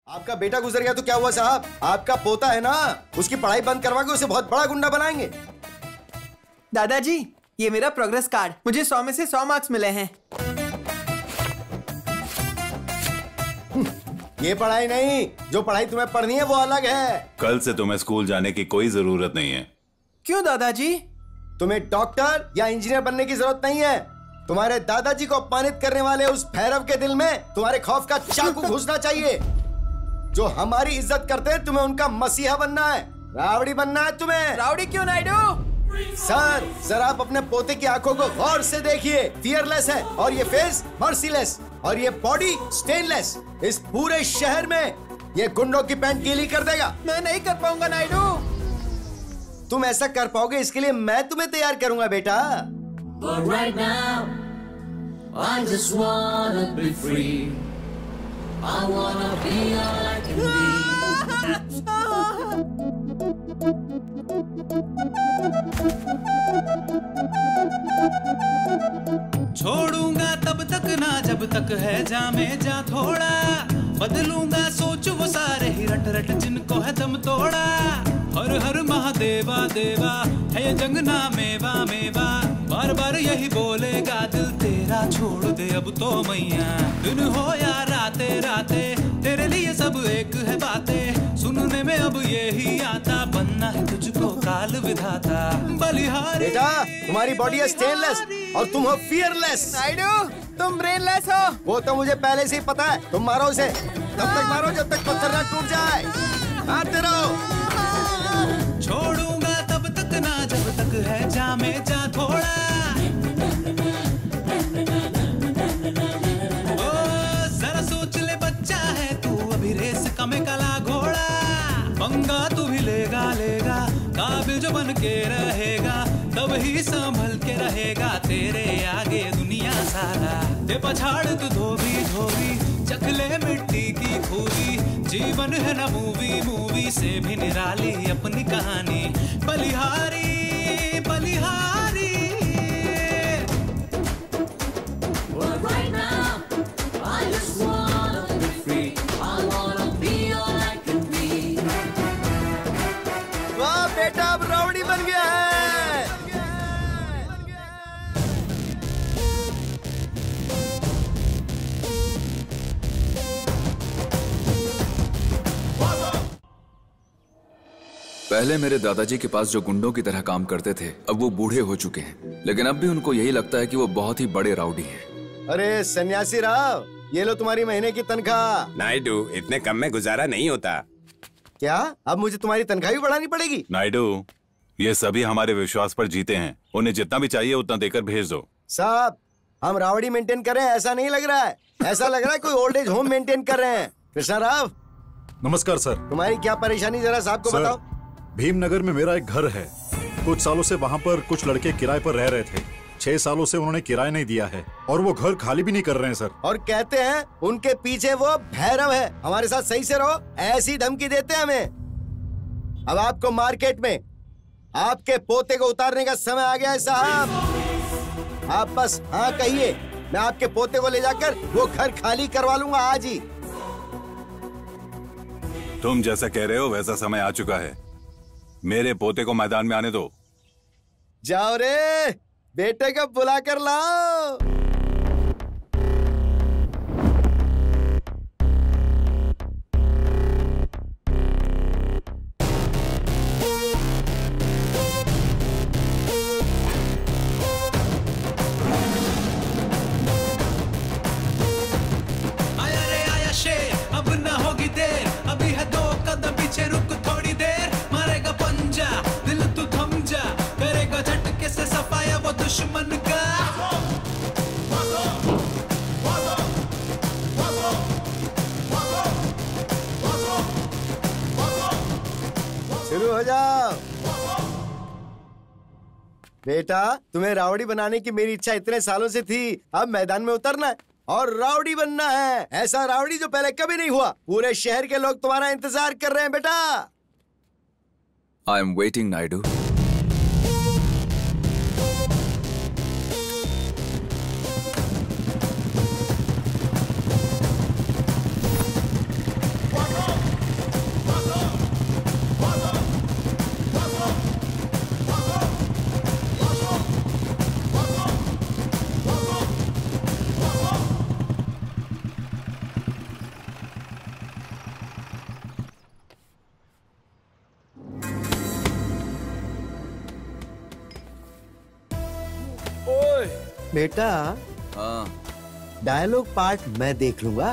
आपका बेटा गुजर गया तो क्या हुआ साहब? आपका पोता है ना, उसकी पढ़ाई बंद करवा के उसे बहुत बड़ा गुंडा बनाएंगे। दादाजी, ये मेरा प्रोग्रेस कार्ड, मुझे 100 में से 100 मार्क्स मिले हैं। ये पढ़ाई नहीं, जो पढ़ाई तुम्हें पढ़नी है वो अलग है। कल से तुम्हें स्कूल जाने की कोई जरूरत नहीं है। क्यों दादाजी? तुम्हें डॉक्टर या इंजीनियर बनने की जरूरत नहीं है। तुम्हारे दादाजी को अपमानित करने वाले उस भैरव के दिल में तुम्हारे खौफ का चाकू घुसना चाहिए। जो हमारी इज्जत करते हैं, तुम्हें उनका मसीहा बनना है, रावड़ी बनना है तुम्हें। रावड़ी क्यों नायडू? सर, जरा आप अपने पोते की आंखों को गौर से देखिए। फियरलेस है और ये फेस मर्सीलेस और ये बॉडी स्टेनलेस। इस पूरे शहर में ये गुंडों की पैंट गीली कर देगा। मैं नहीं कर पाऊंगा नायडू। तुम ऐसा कर पाओगे इसके लिए मैं तुम्हें तैयार करूंगा बेटा। But right now, I just wanna be free. I wanna be all I can be. छोड़ूंगा तब तक ना जब तक है जामे जा थोड़ा, बदलूंगा सोच वो सारे ही रट रट जिनको है दम तोड़ा। हर हर महादेवा देवा है ये जंग ना मेवा मेवा, बार बार यही बोलेगा दिल तेरा, छोड़ दे अब तो मैया। दिन हो या राते राते तेरे लिए सब एक है बातें, सुनने में अब यही आता, बनना है तुझको काल विधाता बलिहारी। बेटा, तुम्हारी बॉडी है स्टेनलेस और तुम हो फियरलेस। नायडू, तुम ब्रेनलेस हो। वो तो मुझे पहले से ही पता है। तुम मारो उसे, तब तक मारो जब तक पत्थर ना टूट जाए। मारते रहो। छोड़ूंगा तब तक ना जब तक है जामे जा थोड़ा। ओ जरा सोच ले बच्चा है तू, अभी रेस का में काला घोड़ा। पंगा तू भी लेगा लेगा, काबिल जो बन के रहेगा, तब ही संभल के रहेगा, तेरे आगे दुनिया सारा। दे पछाड़ तू धोबी धोबी, चखले मिट्टी की खूबी, जीवन है ना मूवी, मूवी से भी निराली अपनी कहानी। बलिहारी बलिहारी। But right now, I just wanna be free. I wanna be all I can be. वाह बेटा, अब रावड़ी बन गया है। पहले मेरे दादाजी के पास जो गुंडों की तरह काम करते थे, अब वो बूढ़े हो चुके हैं, लेकिन अब भी उनको यही लगता है कि वो बहुत ही बड़े राउडी हैं। अरे सन्यासी राव, ये लो तुम्हारी महीने की तनख्वाह। नायडू, इतने कम में गुजारा नहीं होता। क्या अब मुझे तुम्हारी तनख्वाह भी बढ़ानी पड़ेगी? नायडू, ये सभी हमारे विश्वास पर जीते हैं, उन्हें जितना भी चाहिए उतना देकर भेज दो। साहब, हम रावड़ी मेंटेन कर रहे हैं ऐसा नहीं लग रहा है। ऐसा लग रहा है कोई ओल्ड एज होम मेंटेन कर रहे हैं। कृष्णा राव, नमस्कार सर। तुम्हारी क्या परेशानी जरा साहब को बताओ। भीमनगर में मेरा एक घर है। कुछ सालों से वहाँ पर कुछ लड़के किराए पर रह रहे थे। 6 सालों से उन्होंने किराया नहीं दिया है और वो घर खाली भी नहीं कर रहे हैं सर। और कहते हैं उनके पीछे वो भैरव है। हमारे साथ सही से रहो, ऐसी धमकी देते हैं हमें। अब आपको मार्केट में आपके पोते को उतारने का समय आ गया है साहब। आप बस हाँ कहिए, मैं आपके पोते को ले जाकर वो घर खाली करवा लूंगा आज ही। तुम जैसा कह रहे हो वैसा समय आ चुका है। मेरे पोते को मैदान में आने दो। जाओ रे, बेटे को बुला कर लाओ। आया रे आया शेर, अब ना होगी देर, अभी है 2 कदम पीछे, रुक थोड़ी देर, मारेगा पंजा, दिल तू थम जा, करेगा झटके से सफाया वो दुश्मन का। शुरू हो जाओ। बेटा, तुम्हें रावड़ी बनाने की मेरी इच्छा इतने सालों से थी। अब मैदान में उतरना है और रावड़ी बनना है। ऐसा रावड़ी जो पहले कभी नहीं हुआ। पूरे शहर के लोग तुम्हारा इंतजार कर रहे हैं बेटा। I am waiting Naidu. बेटा हाँ डायलॉग पार्ट मैं देख लूंगा,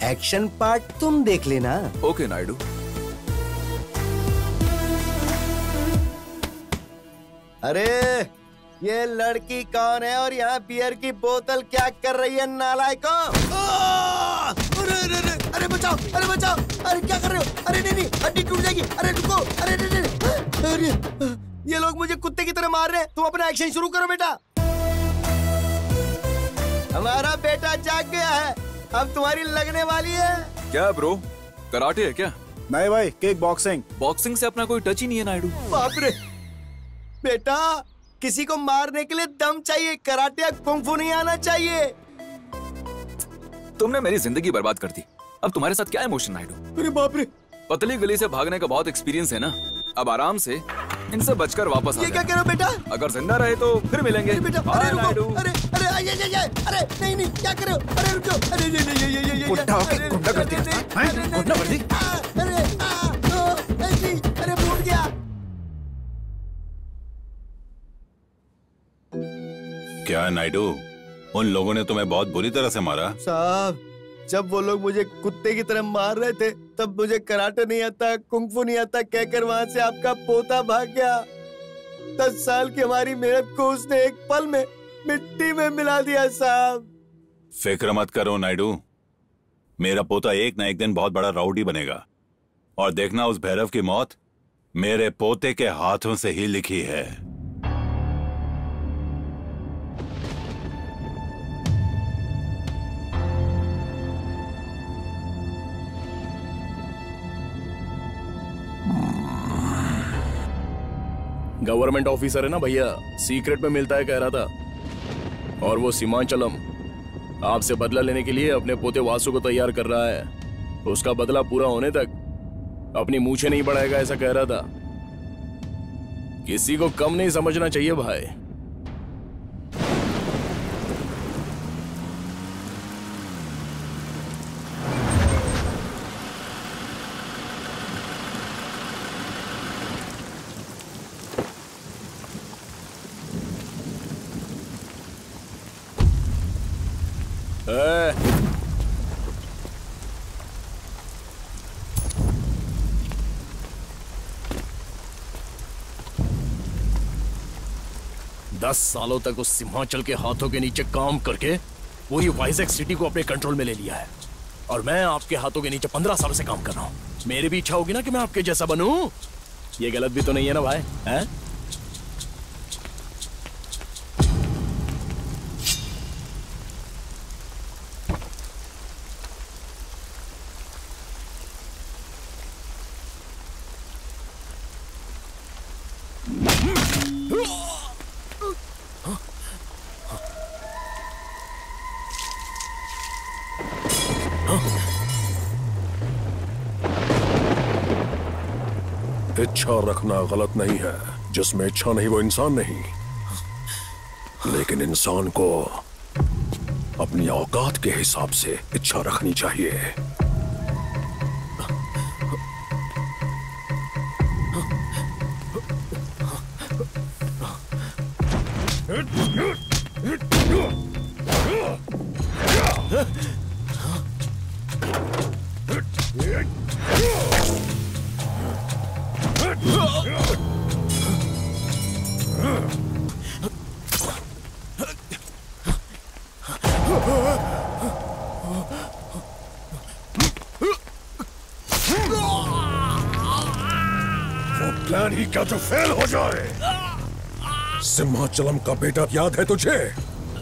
एक्शन पार्ट तुम देख लेना। ओके नायडू। अरे ये लड़की कौन है और यहाँ बियर की बोतल क्या कर रही है नालायको? अरे अरे अरे अरे बचाओ, अरे बचाओ, अरे क्या कर रहे हो? अरे नहीं नहीं, हड्डी टूट जाएगी, अरे रुको, अरे नहीं नहीं, अरे ये लोग मुझे कुत्ते की तरह मार रहे हैं। तुम अपना एक्शन शुरू करो बेटा। हमारा बेटा जाग गया है, अब तुम्हारी लगने वाली है। क्या ब्रो, कराटे है क्या? नहीं भाई, किक बॉक्सिंग। बॉक्सिंग से अपना कोई टच ही नहीं है नायडू। बाप रे बेटा, किसी को मारने के लिए दम चाहिए, कराटे या कुंफू नहीं आना चाहिए। तुमने मेरी जिंदगी बर्बाद कर दी, अब तुम्हारे साथ क्या इमोशन नायडू? अरे बाप रे, पतली गली से भागने का बहुत एक्सपीरियंस है ना, अब आराम से इनसे बचकर वापस आ ये क्या जाना। कह रहे हो बेटा? अगर जिंदा रहे तो फिर मिलेंगे। अरे बेटा, बाय अरे नायडू। रुको, अरे अरे अरे नहीं नहीं, क्या कर रहे हो? अरे रुको, अरे नहीं नहीं ये गुंडा होके गुंडा कर दिया, हैं? गुंडा कर दी? अरे फूट गया। क्या नायडू, उन लोगों ने तुम्हें बहुत बुरी तरह से मारा? साहब, जब वो लोग मुझे कुत्ते की तरह मार रहे थे तब मुझे कराटे नहीं आता, कुंफू नहीं आता कहकर वहाँ से आपका पोता भाग गया। 10 साल की हमारी मेहनत को उसने एक पल में मिट्टी में मिला दिया साहब। फिक्र मत करो नायडू, मेरा पोता एक ना एक दिन बहुत बड़ा राउडी बनेगा, और देखना उस भैरव की मौत मेरे पोते के हाथों से ही लिखी है। गवर्नमेंट ऑफिसर है ना भैया, सीक्रेट में मिलता है कह रहा था। और वो सीमांचलम आपसे बदला लेने के लिए अपने पोते वासु को तैयार कर रहा है। उसका बदला पूरा होने तक अपनी मूछें नहीं बढ़ाएगा, ऐसा कह रहा था। किसी को कम नहीं समझना चाहिए भाई। दस सालों तक उस सिंहाचल के हाथों के नीचे काम करके पूरी वाइजैक सिटी को अपने कंट्रोल में ले लिया है, और मैं आपके हाथों के नीचे 15 सालों से काम कर रहा हूं। मेरी भी इच्छा होगी ना कि मैं आपके जैसा बनूं। ये गलत भी तो नहीं है ना भाई, हैं? इच्छा रखना गलत नहीं है, जिसमें इच्छा नहीं वो इंसान नहीं। लेकिन इंसान को अपनी औकात के हिसाब से इच्छा रखनी चाहिए। प्लान ही क्या जो फेल हो जाए। सिंहाचलम का बेटा याद है तुझे?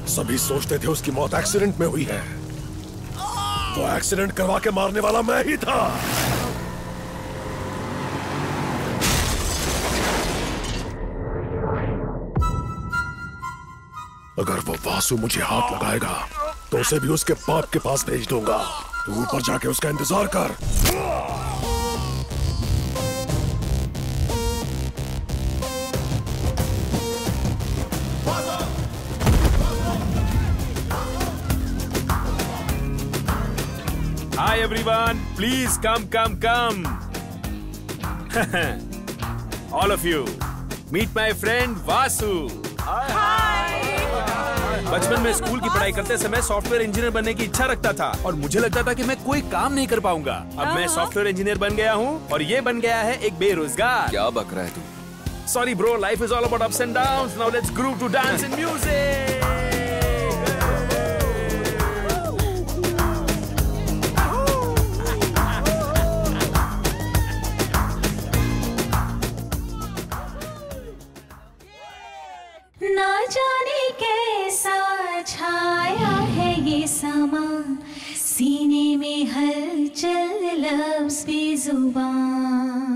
सभी सोचते थे उसकी मौत एक्सीडेंट में हुई है। वो एक्सीडेंट करवा के मारने वाला मैं ही था। अगर वो वासु मुझे हाथ लगाएगा तो उसे भी उसके बाप के पास भेज दूंगा। तू ऊपर जाके उसका इंतजार कर। Hi everyone, please come. All of you, meet my friend Vasu. Hi. बचपन में स्कूल की पढ़ाई करते समय सॉफ्टवेयर इंजीनियर बनने की इच्छा रखता था और मुझे लगता था कि मैं कोई काम नहीं कर पाऊंगा। अब मैं सॉफ्टवेयर इंजीनियर बन गया हूँ और ये बन गया है एक बेरोजगार। क्या बक रहा है तू? Sorry bro, life is all about ups and downs. Now let's groove to dance and music. ना जाने कैसा छाया है ये समा, सीने में हलचल लफ्ज़ बेज़ुबान।